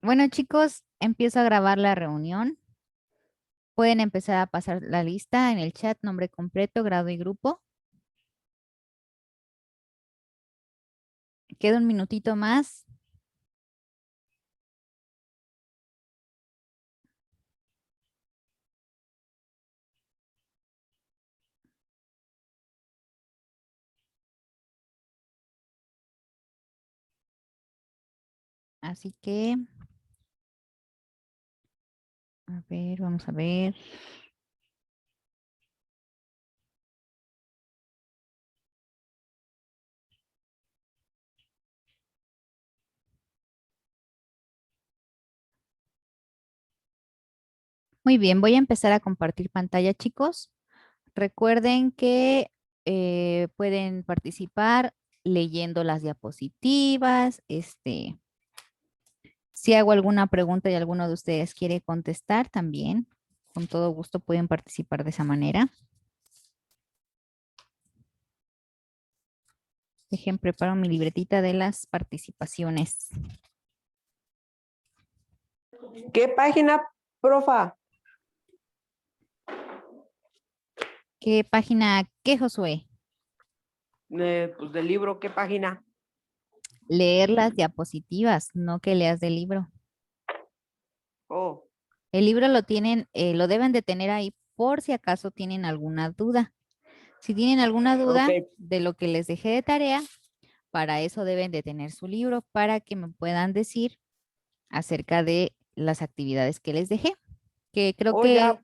Bueno, chicos, empiezo a grabar la reunión. Pueden empezar a pasar la lista en el chat, nombre completo, grado y grupo. Queda un minutito más. Así que, a ver, vamos a ver. Muy bien, voy a empezar a compartir pantalla, chicos. Recuerden que pueden participar leyendo las diapositivas. Si hago alguna pregunta y alguno de ustedes quiere contestar también, con todo gusto pueden participar de esa manera. Dejen, preparo mi libretita de las participaciones. ¿Qué página, profa? ¿Qué página, qué, Josué? Pues del libro, ¿qué página? Leer las diapositivas, no que leas del libro. Oh, El libro lo tienen, lo deben de tener ahí por si acaso tienen alguna duda. Si tienen alguna ok. duda de lo que les dejé de tarea, para eso deben de tener su libro para que me puedan decir acerca de las actividades que les dejé, que creo Oh, ya, que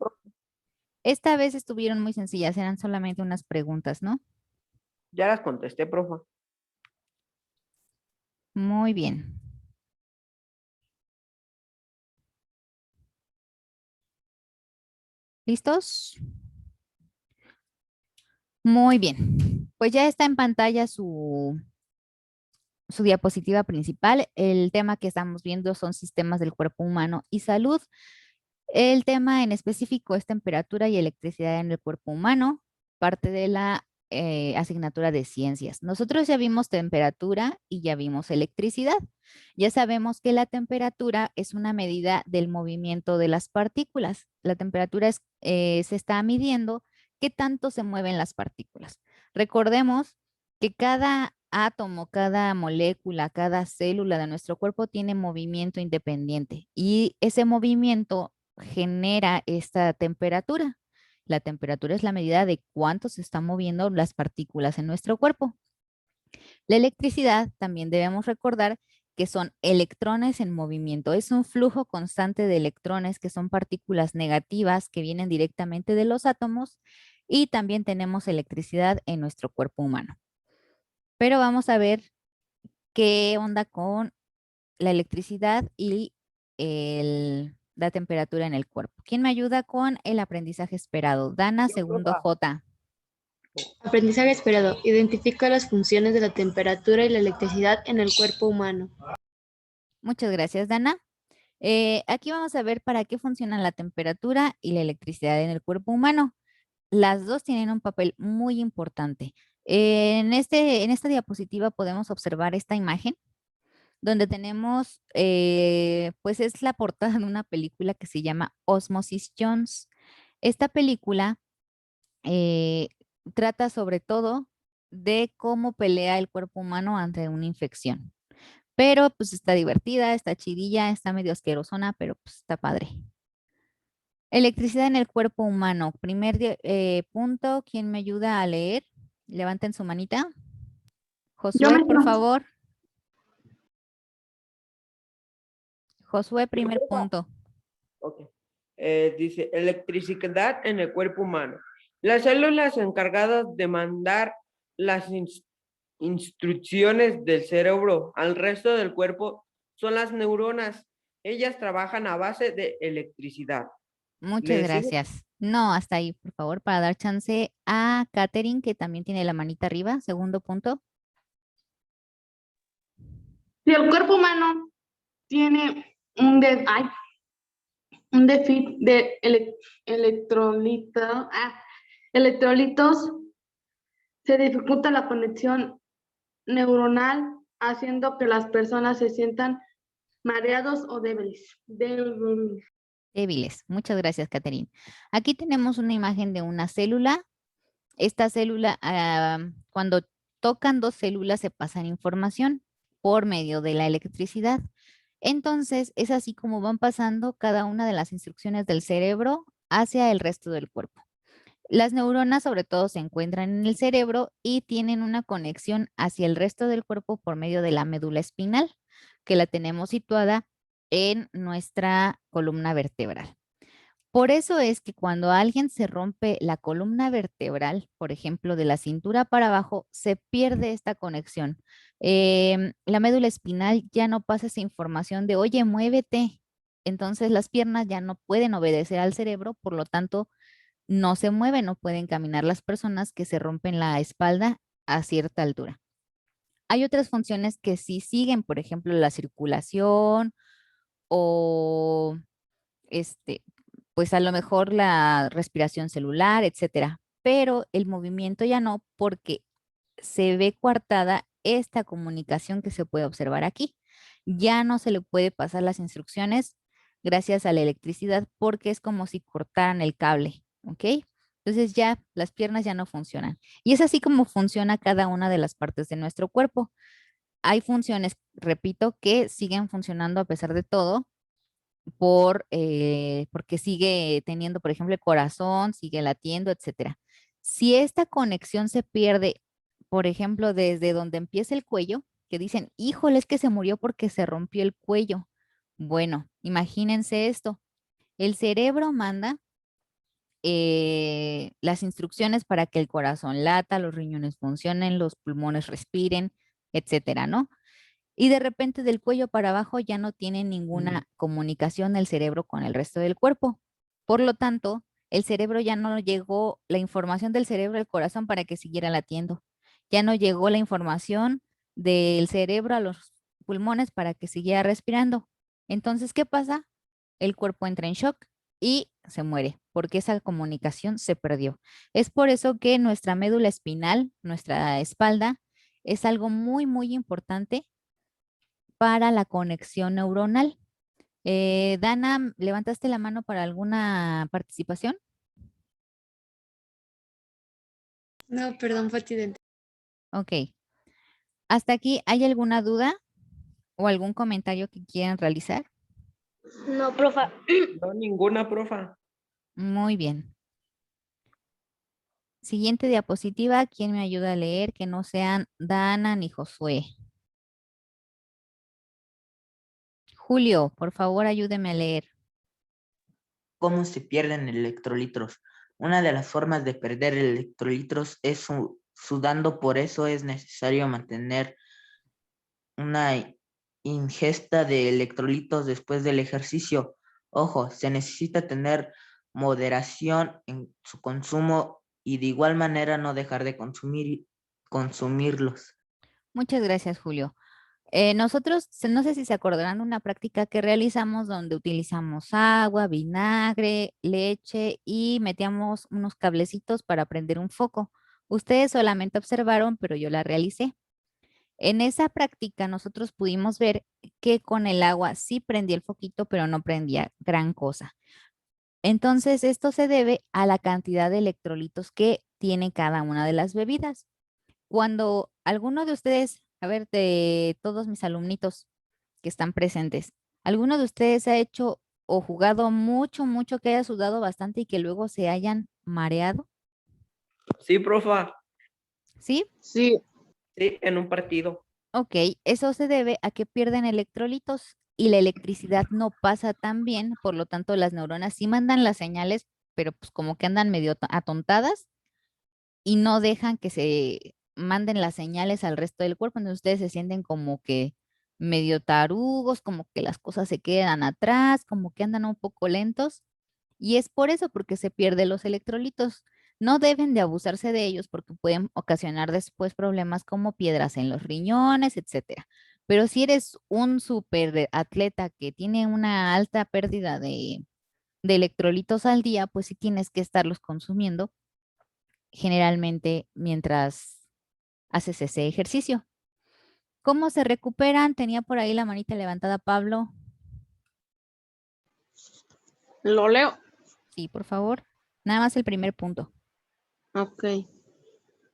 esta vez estuvieron muy sencillas, eran solamente unas preguntas, ¿no? ya las contesté, profa. Muy bien. ¿Listos? Muy bien. Pues ya está en pantalla su diapositiva principal. El tema que estamos viendo son sistemas del cuerpo humano y salud. El tema en específico es temperatura y electricidad en el cuerpo humano, parte de la asignatura de ciencias. Nosotros ya vimos temperatura y ya vimos electricidad. Ya sabemos que la temperatura es una medida del movimiento de las partículas. La temperatura se está midiendo qué tanto se mueven las partículas. Recordemos que cada átomo, cada molécula, cada célula de nuestro cuerpo tiene movimiento independiente y ese movimiento genera esta temperatura. La temperatura es la medida de cuánto se están moviendo las partículas en nuestro cuerpo. La electricidad también debemos recordar que son electrones en movimiento. Es un flujo constante de electrones que son partículas negativas que vienen directamente de los átomos y también tenemos electricidad en nuestro cuerpo humano. Pero vamos a ver qué onda con la electricidad y la temperatura en el cuerpo. ¿Quién me ayuda con el aprendizaje esperado? Dana, Yo, segundo profa. J. Aprendizaje esperado. Identifica las funciones de la temperatura y la electricidad en el cuerpo humano. Muchas gracias, Dana. Aquí vamos a ver para qué funcionan la temperatura y la electricidad en el cuerpo humano. Las dos tienen un papel muy importante. En esta diapositiva podemos observar esta imagen donde tenemos, pues es la portada de una película que se llama Osmosis Jones. Esta película eh, trata sobre todo de cómo pelea el cuerpo humano ante una infección. Pero pues está divertida, está chidilla, está medio asquerosona, pero pues está padre. Electricidad en el cuerpo humano. Primer punto, ¿quién me ayuda a leer? Levanten su manita. Yo Josué, me por favor. Josué, Yo, primer profa. punto. Ok. Dice, electricidad en el cuerpo humano. Las células encargadas de mandar las instrucciones del cerebro al resto del cuerpo son las neuronas. Ellas trabajan a base de electricidad. Muchas ¿Le sigo? gracias. No, hasta ahí, por favor, para dar chance a Katherine, que también tiene la manita arriba. Segundo punto. Si el cuerpo humano tiene un déficit de electrolitos, se dificulta la conexión neuronal, haciendo que las personas se sientan Mareados o débiles. Débiles. Muchas gracias, Catherine. Aquí tenemos una imagen de una célula. Esta célula, cuando tocan dos células, se pasan información por medio de la electricidad. Entonces, es así como van pasando cada una de las instrucciones del cerebro hacia el resto del cuerpo. Las neuronas sobre todo se encuentran en el cerebro y tienen una conexión hacia el resto del cuerpo por medio de la médula espinal, que la tenemos situada en nuestra columna vertebral. Por eso es que cuando alguien se rompe la columna vertebral, por ejemplo, de la cintura para abajo, se pierde esta conexión. La médula espinal ya no pasa esa información de, oye, muévete. Entonces las piernas ya no pueden obedecer al cerebro, por lo tanto, no se mueven, no pueden caminar las personas que se rompen la espalda a cierta altura. Hay otras funciones que sí siguen, por ejemplo, la circulación o este, pues a lo mejor la respiración celular, etcétera. Pero el movimiento ya no, porque se ve coartada esta comunicación que se puede observar aquí. Ya no se le puede pasar las instrucciones gracias a la electricidad porque es como si cortaran el cable, ¿ok? Entonces ya las piernas ya no funcionan. Y es así como funciona cada una de las partes de nuestro cuerpo. Hay funciones, repito, que siguen funcionando a pesar de todo, porque sigue teniendo, por ejemplo, el corazón, sigue latiendo, etcétera. Si esta conexión se pierde, por ejemplo, desde donde empieza el cuello, que dicen, híjole, es que se murió porque se rompió el cuello. Bueno, imagínense esto. El cerebro manda las instrucciones para que el corazón lata, los riñones funcionen, los pulmones respiren, etcétera, ¿no? Y de repente del cuello para abajo ya no tiene ninguna comunicación el cerebro con el resto del cuerpo. Por lo tanto, el cerebro ya no llegó la información del cerebro al corazón para que siguiera latiendo. Ya no llegó la información del cerebro a los pulmones para que siguiera respirando. Entonces, ¿qué pasa? El cuerpo entra en shock y se muere porque esa comunicación se perdió. Es por eso que nuestra médula espinal, nuestra espalda, es algo muy, muy importante para la conexión neuronal. Dana, ¿levantaste la mano para alguna participación? No, perdón, fue accidente. Ok. ¿Hasta aquí hay alguna duda o algún comentario que quieran realizar? No, profa. No, ninguna, profa. Muy bien. Siguiente diapositiva. ¿Quién me ayuda a leer? Que no sean Dana ni Josué. Julio, por favor, ayúdeme a leer. ¿Cómo se pierden electrolitos? Una de las formas de perder electrolitos es sudando, por eso es necesario mantener una ingesta de electrolitos después del ejercicio. Ojo, se necesita tener moderación en su consumo y de igual manera no dejar de consumirlos. Muchas gracias, Julio. Nosotros, no sé si se acordarán de una práctica que realizamos donde utilizamos agua, vinagre, leche y metíamos unos cablecitos para prender un foco. Ustedes solamente observaron, pero yo la realicé. En esa práctica nosotros pudimos ver que con el agua sí prendía el foquito, pero no prendía gran cosa. Entonces, esto se debe a la cantidad de electrolitos que tiene cada una de las bebidas. Cuando alguno de ustedes, a ver, de todos mis alumnitos que están presentes, ¿alguno de ustedes ha hecho o jugado mucho, mucho, que haya sudado bastante y que luego se hayan mareado? Sí, profa. ¿Sí? Sí. Sí, en un partido. Ok, eso se debe a que pierden electrolitos y la electricidad no pasa tan bien, por lo tanto las neuronas sí mandan las señales, pero pues como que andan medio atontadas y no dejan que se manden las señales al resto del cuerpo. Entonces ustedes se sienten como que medio tarugos, como que las cosas se quedan atrás, como que andan un poco lentos. Y es por eso, porque se pierden los electrolitos. No deben de abusarse de ellos porque pueden ocasionar después problemas como piedras en los riñones, etcétera. Pero si eres un super atleta que tiene una alta pérdida de electrolitos al día, pues sí tienes que estarlos consumiendo generalmente mientras haces ese ejercicio. ¿Cómo se recuperan? Tenía por ahí la manita levantada Pablo. Lo leo. Sí, por favor. Nada más el primer punto. Ok.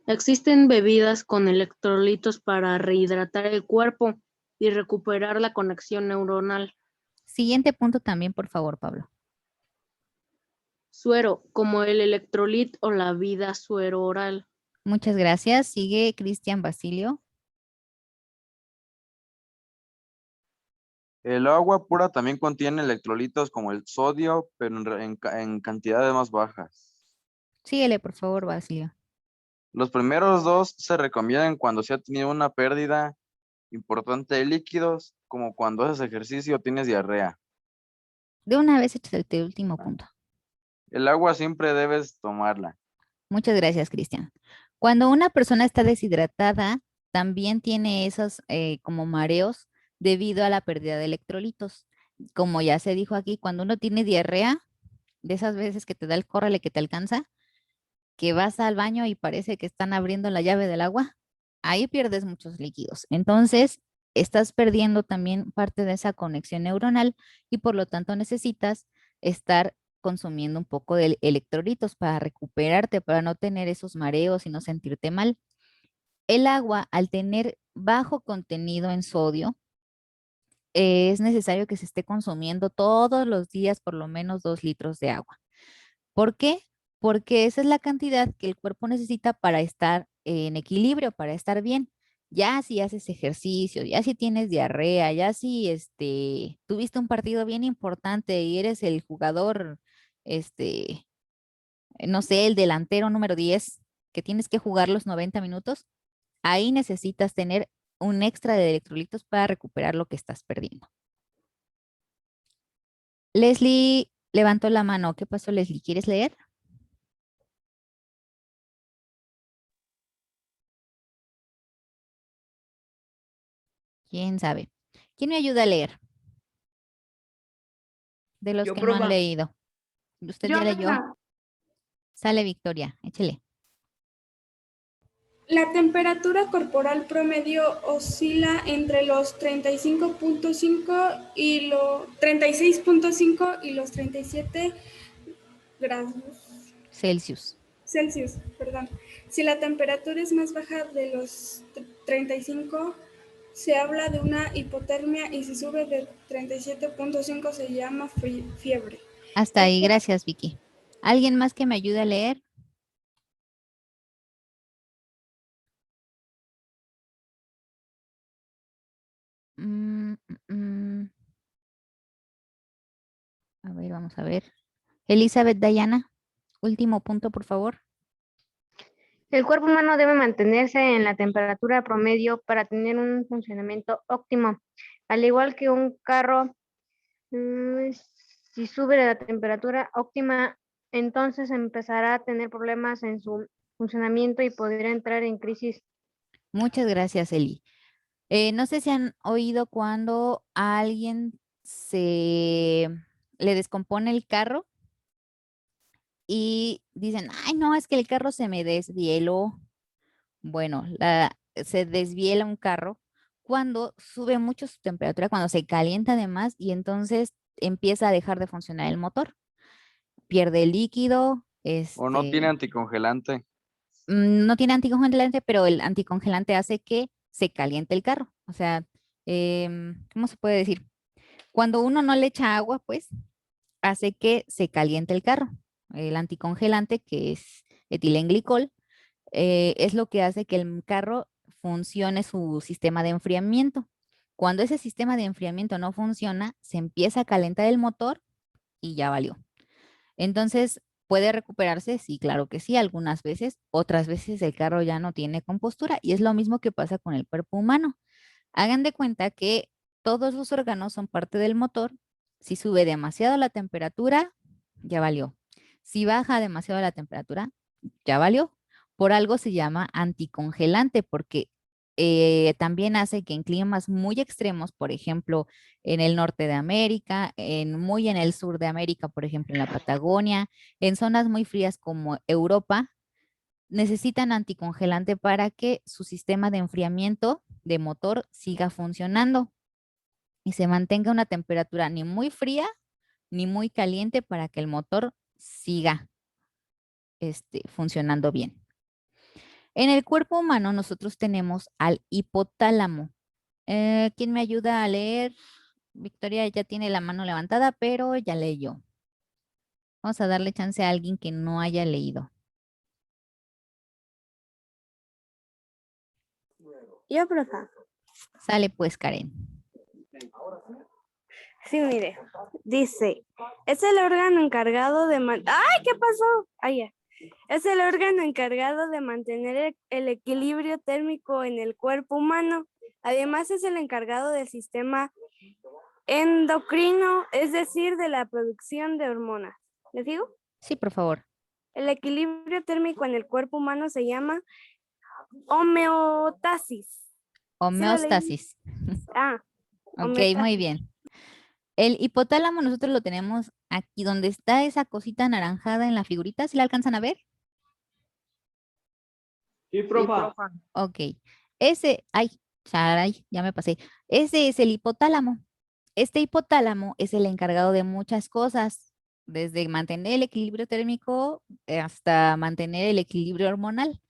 Existen bebidas con electrolitos para rehidratar el cuerpo y recuperar la conexión neuronal. Siguiente punto también, por favor, Pablo. Suero, como el electrolit o la vida suero oral. Muchas gracias. Sigue Cristian Basilio. El agua pura también contiene electrolitos como el sodio, pero en cantidades más bajas. Síguele, por favor, Basilio. Los primeros dos se recomiendan cuando se ha tenido una pérdida importante de líquidos, como cuando haces ejercicio o tienes diarrea. De una vez échate el último punto. El agua siempre debes tomarla. Muchas gracias, Cristian. Cuando una persona está deshidratada, también tiene esos como mareos debido a la pérdida de electrolitos. Como ya se dijo aquí, cuando uno tiene diarrea, de esas veces que te da el córrele que te alcanza, que vas al baño y parece que están abriendo la llave del agua, ahí pierdes muchos líquidos. Entonces, estás perdiendo también parte de esa conexión neuronal y por lo tanto necesitas estar consumiendo un poco de electrolitos para recuperarte, para no tener esos mareos y no sentirte mal. El agua, al tener bajo contenido en sodio, es necesario que se esté consumiendo todos los días por lo menos 2 litros de agua. ¿Por qué? Porque esa es la cantidad que el cuerpo necesita para estar en equilibrio, para estar bien. Ya si haces ejercicio, ya si tienes diarrea, ya si tuviste un partido bien importante y eres el jugador, no sé, el delantero número 10, que tienes que jugar los 90 minutos, ahí necesitas tener un extra de electrolitos para recuperar lo que estás perdiendo. Leslie levantó la mano. ¿Qué pasó, Leslie? ¿Quieres leer? ¿Quién sabe? ¿Quién me ayuda a leer? De los Yo que no han proba. leído. ¿Usted ya leyó? Sale Victoria, échele. La temperatura corporal promedio oscila entre los 35.5 y los 36.5 y los 37 grados Celsius. Celsius, perdón. Si la temperatura es más baja de los 35, se habla de una hipotermia y si sube de 37.5 se llama fiebre. Hasta ahí, gracias, Vicky. ¿Alguien más que me ayude a leer? Mm, mm, mm. A ver, vamos a ver. Elizabeth Dayana, último punto, por favor. El cuerpo humano debe mantenerse en la temperatura promedio para tener un funcionamiento óptimo. Al igual que un carro, si sube de la temperatura óptima, entonces empezará a tener problemas en su funcionamiento y podría entrar en crisis. Muchas gracias, Eli. No sé si han oído cuando a alguien le descompone el carro y dicen, ay, no, es que el carro se me desvieló. Bueno, se desviela un carro cuando sube mucho su temperatura, cuando se calienta además y entonces empieza a dejar de funcionar el motor. Pierde el líquido, O no tiene anticongelante. no tiene anticongelante, pero el anticongelante hace que se caliente el carro. O sea, ¿cómo se puede decir? Cuando uno no le echa agua, pues hace que se caliente el carro. El anticongelante, que es etilenglicol, es lo que hace que el carro funcione su sistema de enfriamiento. Cuando ese sistema de enfriamiento no funciona, se empieza a calentar el motor y ya valió. Entonces, ¿puede recuperarse? Sí, claro que sí, algunas veces. Otras veces el carro ya no tiene compostura y es lo mismo que pasa con el cuerpo humano. Hagan de cuenta que todos los órganos son parte del motor. Si sube demasiado la temperatura, ya valió. Si baja demasiado la temperatura, ya valió. Por algo se llama anticongelante, porque también hace que en climas muy extremos, por ejemplo, en el norte de América, muy en el sur de América, por ejemplo, en la Patagonia, en zonas muy frías como Europa, necesitan anticongelante para que su sistema de enfriamiento de motor siga funcionando y se mantenga una temperatura ni muy fría ni muy caliente para que el motor siga funcionando bien. En el cuerpo humano nosotros tenemos al hipotálamo. ¿Quién me ayuda a leer? Victoria ya tiene la mano levantada, pero ya leyó. Vamos a darle chance a alguien que no haya leído. Yo, profa. Sale pues, Karen. Sí, mire. Dice, es el órgano encargado de... ¡Ay, qué pasó! Ay, ya. Es el órgano encargado de mantener el equilibrio térmico en el cuerpo humano. Además, es el encargado del sistema endocrino, es decir, de la producción de hormonas. ¿Les digo? Sí, por favor. El equilibrio térmico en el cuerpo humano se llama homeostasis. Homeostasis. Ah, Ok, muy bien. El hipotálamo nosotros lo tenemos aquí donde está esa cosita anaranjada en la figurita. ¿Sí la alcanzan a ver? Sí, profa. Ok. Ese, ay, charay, ya me pasé. Ese es el hipotálamo. Este hipotálamo es el encargado de muchas cosas, desde mantener el equilibrio térmico hasta mantener el equilibrio hormonal.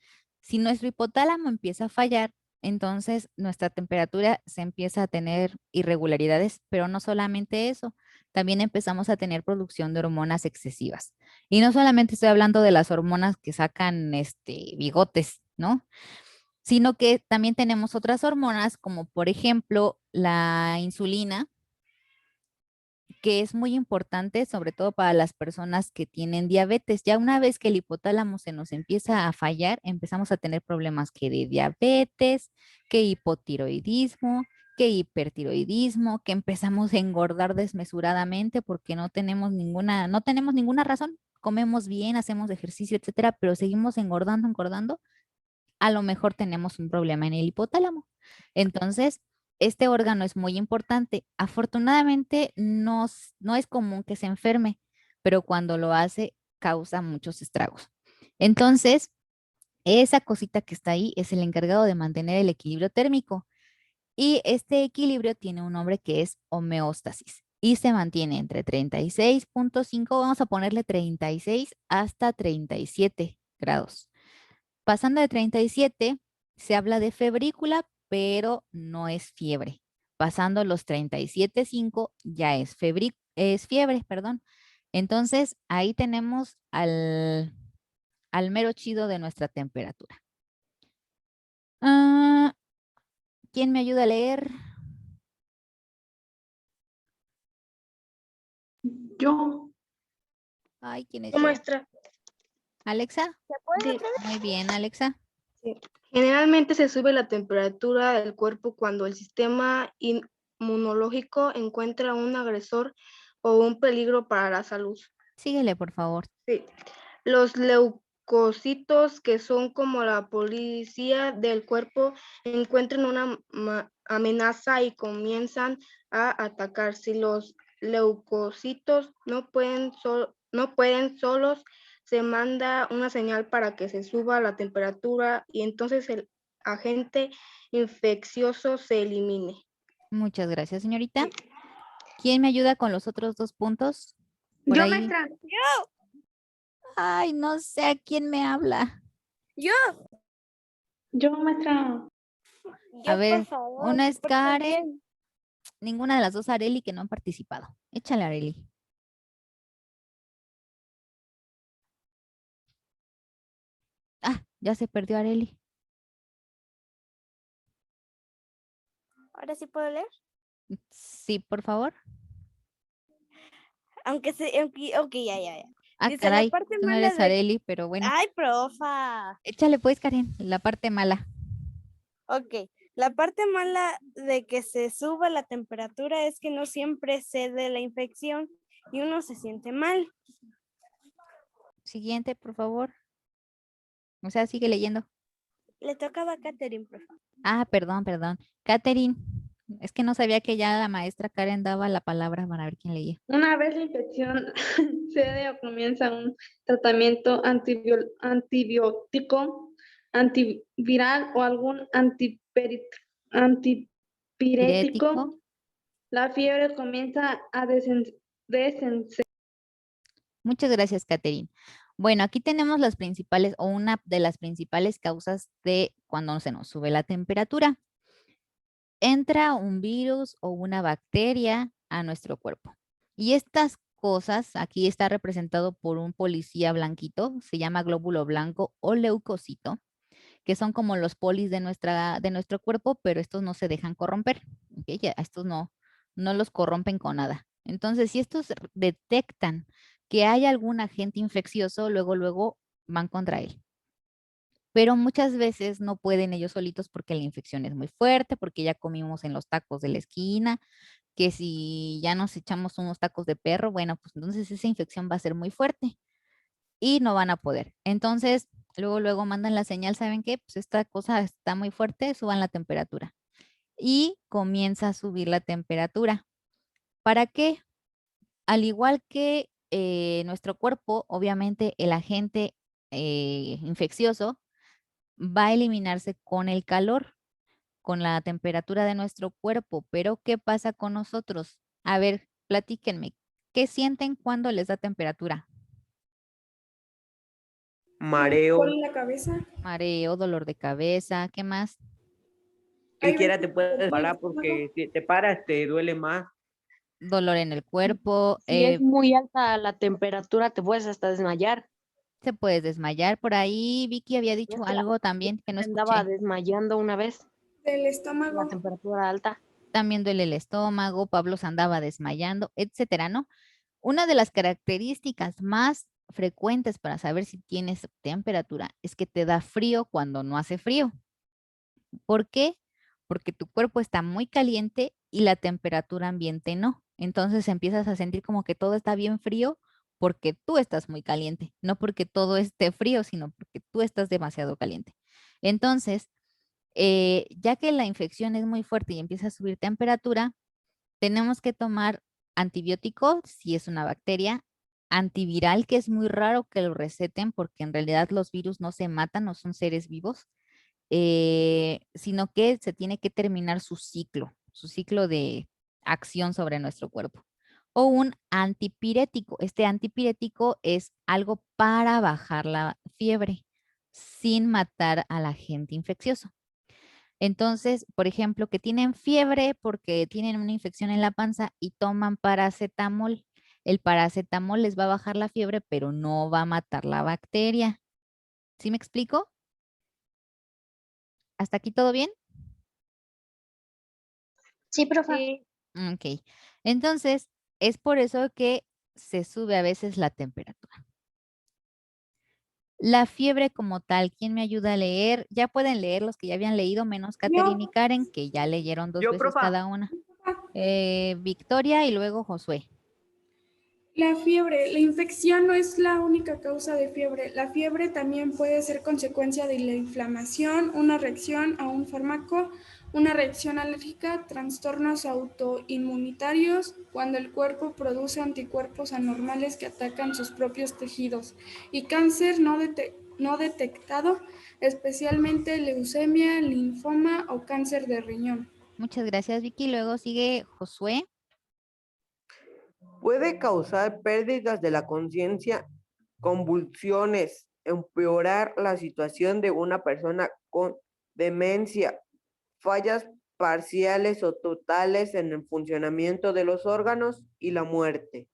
Si nuestro hipotálamo empieza a fallar, entonces nuestra temperatura se empieza a tener irregularidades, pero no solamente eso, también empezamos a tener producción de hormonas excesivas. Y no solamente estoy hablando de las hormonas que sacan bigotes, ¿no? Sino que también tenemos otras hormonas, como por ejemplo la insulina, que es muy importante, sobre todo para las personas que tienen diabetes. Ya una vez que el hipotálamo se nos empieza a fallar, empezamos a tener problemas que de diabetes, que hipotiroidismo, que hipertiroidismo, que empezamos a engordar desmesuradamente porque no tenemos ninguna razón. Comemos bien, hacemos ejercicio, etcétera, pero seguimos engordando, engordando. A lo mejor tenemos un problema en el hipotálamo. Entonces, este órgano es muy importante. Afortunadamente, no es común que se enferme, pero cuando lo hace, causa muchos estragos. Entonces, esa cosita que está ahí es el encargado de mantener el equilibrio térmico. Y este equilibrio tiene un nombre que es homeostasis. Y se mantiene entre 36.5, vamos a ponerle 36 hasta 37 grados. Pasando de 37, se habla de febrícula, pero no es fiebre. Pasando los 37.5 ya es fiebre, perdón. Entonces, ahí tenemos al mero chido de nuestra temperatura. ¿Quién me ayuda a leer? Yo. Ay, ¿quién es Yo, yo? maestra. ¿Alexa? Sí. Muy bien, Alexa. Generalmente se sube la temperatura del cuerpo cuando el sistema inmunológico encuentra un agresor o un peligro para la salud. Síguele, por favor. Sí. Los leucocitos, que son como la policía del cuerpo, encuentran una amenaza y comienzan a atacar. Si los leucocitos no pueden solos, se manda una señal para que se suba la temperatura y entonces el agente infeccioso se elimine. Muchas gracias, señorita. ¿Quién me ayuda con los otros 2 puntos? Por Yo, ahí. maestra. Ay, no sé a quién me habla. Yo. Yo, maestra. A ver, por favor, una es porque Karen, bien. ninguna de las dos Areli que no han participado. Échale, Areli. Ah, ya se perdió Areli. ¿Ahora sí puedo leer? Sí, por favor. Ok, ya. Ah, Dice, la caray, parte tú no mala eres de... Areli, pero bueno. Ay, profa. Échale pues, Karen, la parte mala. Ok, la parte mala de que se suba la temperatura es que no siempre cede la infección y uno se siente mal. Siguiente, por favor. O sea, sigue leyendo. Le tocaba a Catherine, profa. Ah, perdón. Catherine, es que no sabía que ya la maestra Karen daba la palabra para ver quién leía. Una vez la infección cede o comienza un tratamiento antibiótico, antiviral o algún antipirético, Pirético. la fiebre comienza a descender. Muchas gracias, Catherine. Bueno, aquí tenemos las principales o una de las principales causas de cuando se nos sube la temperatura. Entra un virus o una bacteria a nuestro cuerpo. Y estas cosas, aquí está representado por un policía blanquito, se llama glóbulo blanco o leucocito, que son como los polis de nuestro cuerpo, pero estos no se dejan corromper. ¿Ok? Ya, estos no los corrompen con nada. Entonces, si estos detectan que hay algún agente infeccioso, luego van contra él. Pero muchas veces no pueden ellos solitos porque la infección es muy fuerte, porque ya comimos en los tacos de la esquina, que si ya nos echamos unos tacos de perro, bueno, pues entonces esa infección va a ser muy fuerte y no van a poder. Entonces, luego mandan la señal, ¿saben qué? Pues esta cosa está muy fuerte, suban la temperatura. Y comienza a subir la temperatura. ¿Para qué? Al igual que nuestro cuerpo, obviamente el agente infeccioso va a eliminarse con el calor, con la temperatura de nuestro cuerpo. Pero ¿qué pasa con nosotros? A ver, platíquenme, ¿qué sienten cuando les da temperatura? Mareo, ¿Por la cabeza? Mareo, dolor de cabeza, ¿qué más? Hay siquiera te veces puedes que parar porque si te paras te duele más. Dolor en el cuerpo, Si es muy alta la temperatura, te puedes hasta desmayar. se puede desmayar. Por ahí Vicky había Yo dicho hasta algo también que no me andaba escuché. desmayando una vez, del la estómago. temperatura alta. También duele el estómago, Pablo se andaba desmayando, etcétera, ¿no? Una de las características más frecuentes para saber si tienes temperatura es que te da frío cuando no hace frío. ¿Por qué? Porque tu cuerpo está muy caliente y la temperatura ambiente no. Entonces empiezas a sentir como que todo está bien frío porque tú estás muy caliente, no porque todo esté frío, sino porque tú estás demasiado caliente. Entonces, ya que la infección es muy fuerte y empieza a subir temperatura, tenemos que tomar antibiótico si es una bacteria, antiviral, que es muy raro que lo receten porque en realidad los virus no se matan, no son seres vivos, sino que se tiene que terminar su ciclo de acción sobre nuestro cuerpo. O un antipirético. Este antipirético es algo para bajar la fiebre sin matar al agente infeccioso. Entonces, por ejemplo, que tienen fiebre porque tienen una infección en la panza y toman paracetamol. El paracetamol les va a bajar la fiebre, pero no va a matar la bacteria. ¿Sí me explico? ¿Hasta aquí todo bien? Sí, profe. Sí, Ok. Entonces, es por eso que se sube a veces la temperatura. La fiebre como tal, ¿quién me ayuda a leer? Ya pueden leer los que ya habían leído, menos Catherine y Karen, que ya leyeron dos Yo, veces profa. cada una. Victoria y luego Josué. La fiebre. La infección no es la única causa de fiebre. La fiebre también puede ser consecuencia de la inflamación, una reacción a un fármaco, una reacción alérgica, trastornos autoinmunitarios, cuando el cuerpo produce anticuerpos anormales que atacan sus propios tejidos, y cáncer no detectado, especialmente leucemia, linfoma o cáncer de riñón. Muchas gracias, Vicky. Luego sigue Josué. Puede causar pérdidas de la conciencia, convulsiones, empeorar la situación de una persona con demencia, fallas parciales o totales en el funcionamiento de los órganos y la muerte.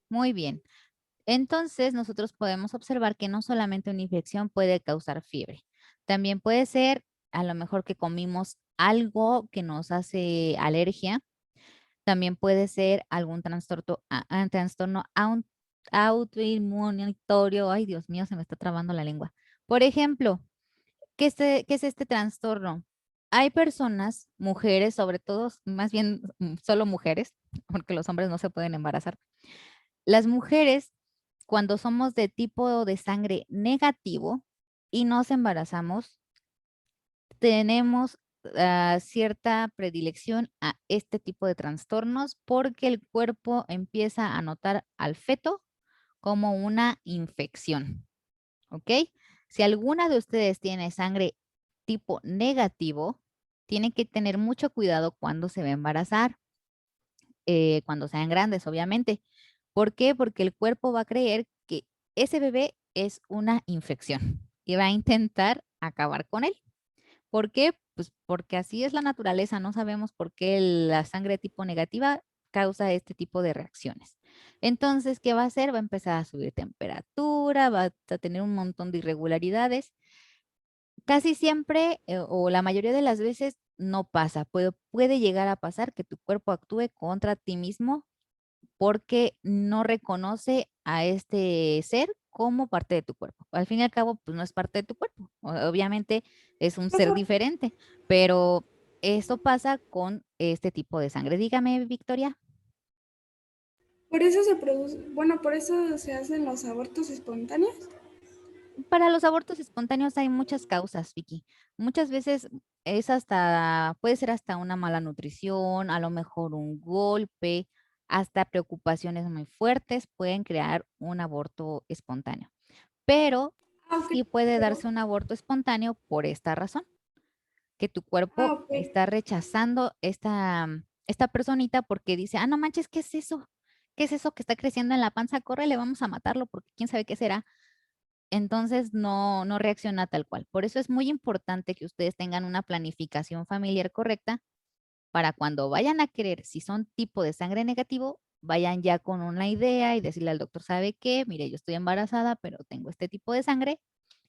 Muy bien. Entonces, nosotros podemos observar que no solamente una infección puede causar fiebre. También puede ser a lo mejor que comimos algo que nos hace alergia. También puede ser algún trastorno autoinmunitario. Ay, Dios mío, se me está trabando la lengua. Por ejemplo, ¿qué es este trastorno? Hay personas, mujeres, sobre todo, más bien solo mujeres, porque los hombres no se pueden embarazar. Las mujeres, cuando somos de tipo de sangre negativo y nos embarazamos, tenemos cierta predilección a este tipo de trastornos porque el cuerpo empieza a notar al feto como una infección. ¿Ok? Si alguna de ustedes tiene sangre tipo negativo, tiene que tener mucho cuidado cuando se va a embarazar, cuando sean grandes, obviamente. ¿Por qué? Porque el cuerpo va a creer que ese bebé es una infección y va a intentar acabar con él. ¿Por qué? Pues porque así es la naturaleza, no sabemos por qué la sangre tipo negativa causa este tipo de reacciones. Entonces, ¿qué va a hacer? Va a empezar a subir temperatura, va a tener un montón de irregularidades. Casi siempre o la mayoría de las veces no pasa, puede llegar a pasar que tu cuerpo actúe contra ti mismo porque no reconoce a este ser como parte de tu cuerpo. Al fin y al cabo, pues no es parte de tu cuerpo. Obviamente es un ser diferente, pero eso pasa con este tipo de sangre. Dígame, Victoria. Por eso se produce, bueno, por eso se hacen los abortos espontáneos. Para los abortos espontáneos hay muchas causas, Vicky. Muchas veces puede ser hasta una mala nutrición, a lo mejor un golpe, hasta preocupaciones muy fuertes pueden crear un aborto espontáneo. Pero sí puede darse un aborto espontáneo por esta razón, que tu cuerpo está rechazando esta personita porque dice, no manches, ¿qué es eso? ¿Qué es eso que está creciendo en la panza? Corre, le vamos a matarlo porque quién sabe qué será. Entonces no reacciona tal cual. Por eso es muy importante que ustedes tengan una planificación familiar correcta para cuando vayan a querer, si son tipo de sangre negativo, vayan ya con una idea y decirle al doctor, ¿sabe qué? Mire, yo estoy embarazada, pero tengo este tipo de sangre,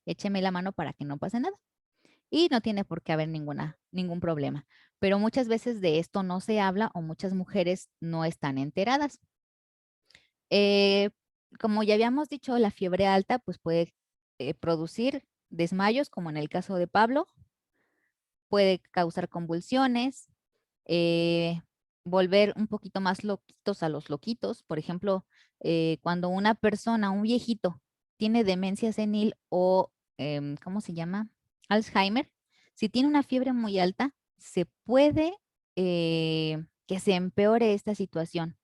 écheme la mano para que no pase nada. Y no tiene por qué haber ningún problema. Pero muchas veces de esto no se habla o muchas mujeres no están enteradas. Como ya habíamos dicho, la fiebre alta pues puede producir desmayos, como en el caso de Pablo, puede causar convulsiones, volver un poquito más loquitos a los loquitos. Por ejemplo, cuando una persona, un viejito, tiene demencia senil o, ¿cómo se llama? Alzheimer, si tiene una fiebre muy alta, se puede que se empeore esta situación,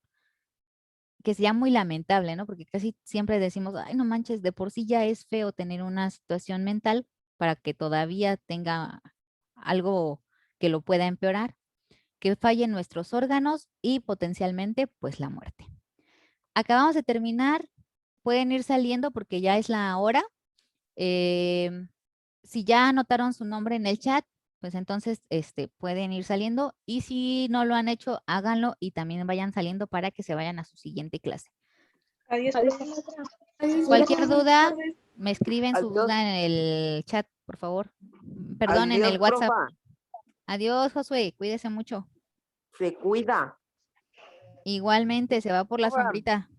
que sea muy lamentable, ¿no? Porque casi siempre decimos, ay, no manches, de por sí ya es feo tener una situación mental para que todavía tenga algo que lo pueda empeorar, que fallen nuestros órganos y potencialmente, pues, la muerte. Acabamos de terminar, pueden ir saliendo porque ya es la hora. Si ya anotaron su nombre en el chat, pues entonces pueden ir saliendo y si no lo han hecho, háganlo y también vayan saliendo para que se vayan a su siguiente clase. Adiós. Cualquier duda, me escriben su Adiós. duda en el chat, por favor. Perdón, en Adiós, el WhatsApp. profa. Adiós, Josué, cuídese mucho. Se cuida. Igualmente, se va por la sombrita.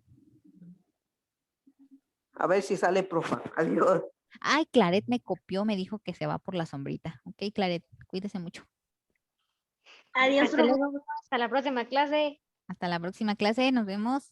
A ver si sale, profa. Adiós. Ay, Claret me copió, me dijo que se va por la sombrita. Ok, Claret, cuídese mucho. Adiós, Hasta luego, hasta la próxima clase. Hasta la próxima clase, nos vemos.